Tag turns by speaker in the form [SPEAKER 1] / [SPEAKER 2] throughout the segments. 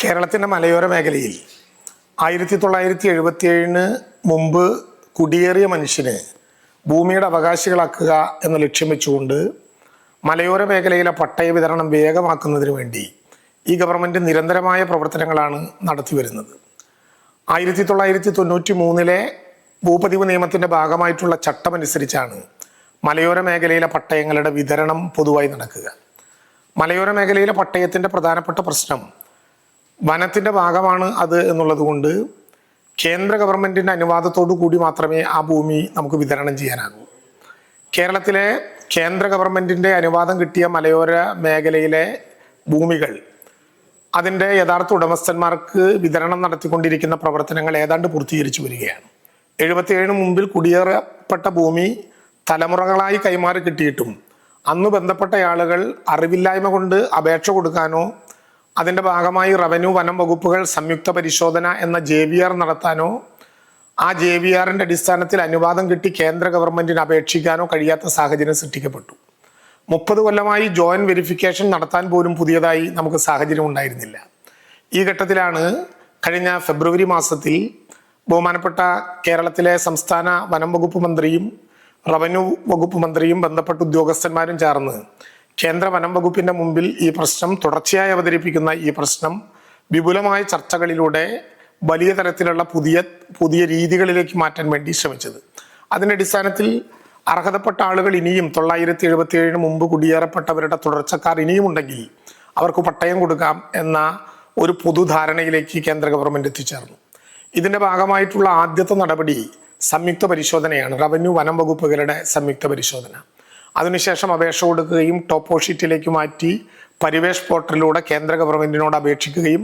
[SPEAKER 1] കേരളത്തിൻ്റെ മലയോര മേഖലയിൽ 1977 മുമ്പ് കുടിയേറിയ മനുഷ്യന് ഭൂമിയുടെ അവകാശികളാക്കുക എന്ന ലക്ഷ്യം വെച്ചുകൊണ്ട് മലയോര മേഖലയിലെ പട്ടയ വിതരണം വേഗമാക്കുന്നതിന് വേണ്ടി ഈ ഗവൺമെൻറ് നിരന്തരമായ പ്രവർത്തനങ്ങളാണ് നടത്തി വരുന്നത്. 1993 ഭൂപതിവ് നിയമത്തിൻ്റെ ഭാഗമായിട്ടുള്ള ചട്ടമനുസരിച്ചാണ് മലയോര മേഖലയിലെ പട്ടയങ്ങളുടെ വിതരണം പൊതുവായി നടക്കുക. മലയോര മേഖലയിലെ പട്ടയത്തിൻ്റെ പ്രധാനപ്പെട്ട പ്രശ്നം വനത്തിൻ്റെ ഭാഗമാണ് അത് എന്നുള്ളത് കൊണ്ട് കേന്ദ്ര ഗവൺമെൻറ്റിൻ്റെ അനുവാദത്തോടു കൂടി മാത്രമേ ആ ഭൂമി നമുക്ക് വിതരണം ചെയ്യാനാകൂ. കേരളത്തിലെ കേന്ദ്ര ഗവൺമെൻറ്റിൻ്റെ അനുവാദം കിട്ടിയ മലയോര മേഖലയിലെ ഭൂമികൾ അതിൻ്റെ യഥാർത്ഥ ഉടമസ്ഥന്മാർക്ക് വിതരണം നടത്തിക്കൊണ്ടിരിക്കുന്ന പ്രവർത്തനങ്ങൾ ഏതാണ്ട് പൂർത്തീകരിച്ചു വരികയാണ്. 77 മുമ്പിൽ കുടിയേറപ്പെട്ട ഭൂമി തലമുറകളായി കൈമാറി കിട്ടിയിട്ടും അന്ന് ബന്ധപ്പെട്ട ആളുകൾ അറിവില്ലായ്മ കൊണ്ട് അപേക്ഷ കൊടുക്കാനോ അതിൻ്റെ ഭാഗമായി റവന്യൂ വനം വകുപ്പുകൾ സംയുക്ത പരിശോധന എന്ന JVR നടത്താനോ ആ JVRൻ്റെ അടിസ്ഥാനത്തിൽ അനുവാദം കിട്ടി കേന്ദ്ര ഗവൺമെൻറ്റിന് അപേക്ഷിക്കാനോ കഴിയാത്ത സാഹചര്യം സൃഷ്ടിക്കപ്പെട്ടു. 30 കൊല്ലമായി ജോയിന്റ് വെരിഫിക്കേഷൻ നടത്താൻ പോലും പുതിയതായി നമുക്ക് സാഹചര്യം ഉണ്ടായിരുന്നില്ല. ഈ ഘട്ടത്തിലാണ് കഴിഞ്ഞ ഫെബ്രുവരി മാസത്തിൽ ബഹുമാനപ്പെട്ട കേരളത്തിലെ സംസ്ഥാന വനം വകുപ്പ് മന്ത്രിയും റവന്യൂ വകുപ്പ് മന്ത്രിയും ബന്ധപ്പെട്ട ഉദ്യോഗസ്ഥന്മാരും ചേർന്ന് കേന്ദ്ര വനം വകുപ്പിൻ്റെ മുമ്പിൽ ഈ പ്രശ്നം തുടർച്ചയായി അവതരിപ്പിക്കുന്ന ഈ പ്രശ്നം വിപുലമായ ചർച്ചകളിലൂടെ വലിയ തരത്തിലുള്ള പുതിയ രീതികളിലേക്ക് മാറ്റാൻ വേണ്ടി ശ്രമിച്ചത്. അതിൻ്റെ അടിസ്ഥാനത്തിൽ അർഹതപ്പെട്ട ആളുകൾ ഇനിയും 1977 മുമ്പ് കുടിയേറപ്പെട്ടവരുടെ തുടർച്ചക്കാർ ഇനിയും ഉണ്ടെങ്കിൽ അവർക്ക് പട്ടയം കൊടുക്കാം എന്ന ഒരു പൊതുധാരണയിലേക്ക് കേന്ദ്ര ഗവൺമെൻറ് എത്തിച്ചേർന്നു. ഇതിൻ്റെ ഭാഗമായിട്ടുള്ള ആദ്യത്തെ നടപടി സംയുക്ത പരിശോധനയാണ്, റവന്യൂ വനം വകുപ്പുകളുടെ സംയുക്ത പരിശോധന. അതിനുശേഷം അപേക്ഷ കൊടുക്കുകയും ടോപ്പോ ഷീറ്റിലേക്ക് മാറ്റി പരിവേഷ് പോർട്ടലിലൂടെ കേന്ദ്ര ഗവൺമെൻറ്റിനോട് അപേക്ഷിക്കുകയും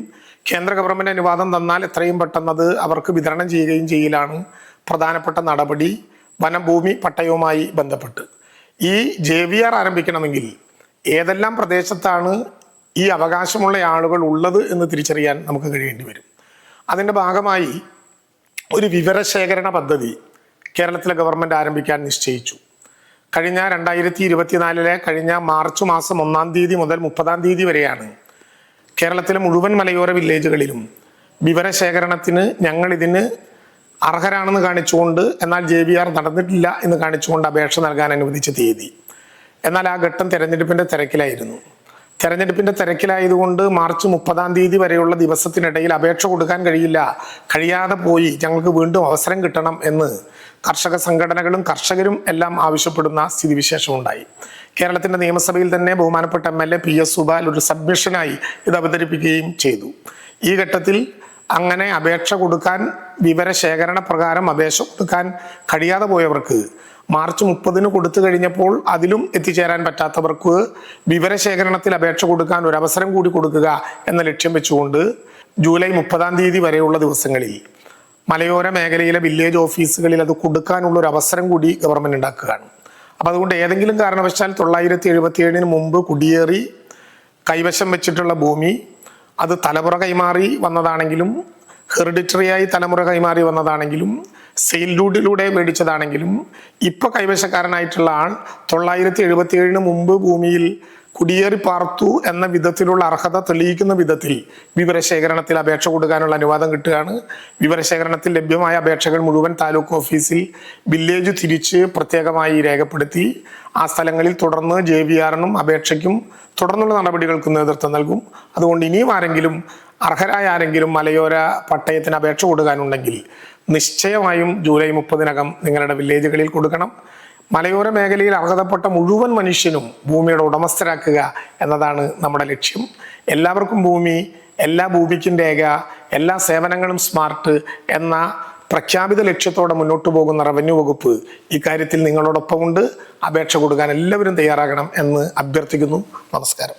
[SPEAKER 1] കേന്ദ്ര ഗവൺമെൻറ് അനുവാദം തന്നാൽ എത്രയും പെട്ടെന്നത് അവർക്ക് വിതരണം ചെയ്യുകയും ചെയ്യലാണ് പ്രധാനപ്പെട്ട നടപടി വനഭൂമി പട്ടയവുമായി ബന്ധപ്പെട്ട്. ഈ JVR ആരംഭിക്കണമെങ്കിൽ ഏതെല്ലാം പ്രദേശത്താണ് ഈ അവകാശമുള്ള ആളുകൾ ഉള്ളത് എന്ന് തിരിച്ചറിയാൻ നമുക്ക് കഴിയേണ്ടി വരും. അതിൻ്റെ ഭാഗമായി ഒരു വിവരശേഖരണ പദ്ധതി കേരളത്തിലെ ഗവൺമെൻറ് ആരംഭിക്കാൻ നിശ്ചയിച്ചു. കഴിഞ്ഞ 2024 കഴിഞ്ഞ മാർച്ച് മാസം 1-ാം തീയതി മുതൽ 30-ാം തീയതി വരെയാണ് കേരളത്തിലെ മുഴുവൻ മലയോര വില്ലേജുകളിലും വിവരശേഖരണത്തിന് ഞങ്ങളിതിന് അർഹരാണെന്ന് കാണിച്ചുകൊണ്ട് എന്നാൽ JVR നടന്നിട്ടില്ല എന്ന് കാണിച്ചുകൊണ്ട് അപേക്ഷ നൽകാൻ അനുവദിച്ച തീയതി. എന്നാൽ ആ ഘട്ടം തെരഞ്ഞെടുപ്പിൻ്റെ തിരക്കിലായിരുന്നു. തെരഞ്ഞെടുപ്പിൻ്റെ തിരക്കിലായതുകൊണ്ട് മാർച്ച് 30-ാം തീയതി വരെയുള്ള ദിവസത്തിനിടയിൽ അപേക്ഷ കൊടുക്കാൻ കഴിയാതെ പോയി ഞങ്ങൾക്ക് വീണ്ടും അവസരം കിട്ടണം എന്ന് കർഷക സംഘടനകളും കർഷകരും എല്ലാം ആവശ്യപ്പെടുന്ന സ്ഥിതിവിശേഷം ഉണ്ടായി. കേരളത്തിൻ്റെ നിയമസഭയിൽ തന്നെ ബഹുമാനപ്പെട്ട MLA PS സുബാൽ ഒരു സബ്മിഷനായി ഇത് അവതരിപ്പിക്കുകയും ചെയ്തു. ഈ ഘട്ടത്തിൽ അങ്ങനെ അപേക്ഷ കൊടുക്കാൻ വിവരശേഖരണ പ്രകാരം അപേക്ഷ കൊടുക്കാൻ കഴിയാതെ പോയവർക്ക് മാർച്ച് 30-ന് കൊടുത്തു കഴിഞ്ഞപ്പോൾ അതിലും എത്തിച്ചേരാൻ പറ്റാത്തവർക്ക് വിവരശേഖരണത്തിൽ അപേക്ഷ കൊടുക്കാൻ ഒരു അവസരം കൂടി കൊടുക്കുക എന്ന ലക്ഷ്യം വെച്ചുകൊണ്ട് ജൂലൈ 30-ാം തീയതി വരെയുള്ള ദിവസങ്ങളിൽ മലയോര മേഖലയിലെ വില്ലേജ് ഓഫീസുകളിൽ അത് കൊടുക്കാനുള്ള ഒരു അവസരം കൂടി ഗവൺമെൻറ് ഉണ്ടാക്കുകയാണ്. അപ്പം അതുകൊണ്ട് ഏതെങ്കിലും കാരണവശാൽ 1977 മുമ്പ് കുടിയേറി കൈവശം വെച്ചിട്ടുള്ള ഭൂമി അത് തലമുറ കൈമാറി വന്നതാണെങ്കിലും ഹെറിഡിറ്ററിയായി തലമുറ കൈമാറി വന്നതാണെങ്കിലും സെയിൽ ഡ്യൂഡിലൂടെ മേടിച്ചതാണെങ്കിലും ഇപ്പോൾ കൈവശക്കാരനായിട്ടുള്ള ആൾ 1977 മുമ്പ് ഭൂമിയിൽ കുടിയേറി പാർത്തു എന്ന വിധത്തിലുള്ള അർഹത തെളിയിക്കുന്ന വിധത്തിൽ വിവരശേഖരണത്തിൽ അപേക്ഷ കൊടുക്കാനുള്ള അനുവാദം കിട്ടുകയാണ്. വിവരശേഖരണത്തിൽ ലഭ്യമായ അപേക്ഷകൾ മുഴുവൻ താലൂക്ക് ഓഫീസിൽ വില്ലേജ് തിരിച്ച് പ്രത്യേകമായി രേഖപ്പെടുത്തി ആ സ്ഥലങ്ങളിൽ തുടർന്ന് JVRനും അപേക്ഷയ്ക്കും തുടർന്നുള്ള നടപടികൾക്ക് നേതൃത്വം നൽകും. അതുകൊണ്ട് ഇനിയും അർഹരായ ആരെങ്കിലും മലയോര പട്ടയത്തിന് അപേക്ഷ കൊടുക്കാനുണ്ടെങ്കിൽ നിശ്ചയമായും ജൂലൈ 30-നകം നിങ്ങളുടെ വില്ലേജുകളിൽ കൊടുക്കണം. മലയോര മേഖലയിൽ അർഹതപ്പെട്ട മുഴുവൻ മനുഷ്യനും ഭൂമിയുടെ ഉടമസ്ഥരാക്കുക എന്നതാണ് നമ്മുടെ ലക്ഷ്യം. എല്ലാവർക്കും ഭൂമി, എല്ലാ ഭൂമിക്കും രേഖ, എല്ലാ സേവനങ്ങളും സ്മാർട്ട് എന്ന പ്രഖ്യാപിത ലക്ഷ്യത്തോടെ മുന്നോട്ട് പോകുന്ന റവന്യൂ വകുപ്പ് ഇക്കാര്യത്തിൽ നിങ്ങളോടൊപ്പമുണ്ട്. അപേക്ഷ കൊടുക്കാൻ എല്ലാവരും തയ്യാറാകണം എന്ന് അഭ്യർത്ഥിക്കുന്നു. നമസ്കാരം.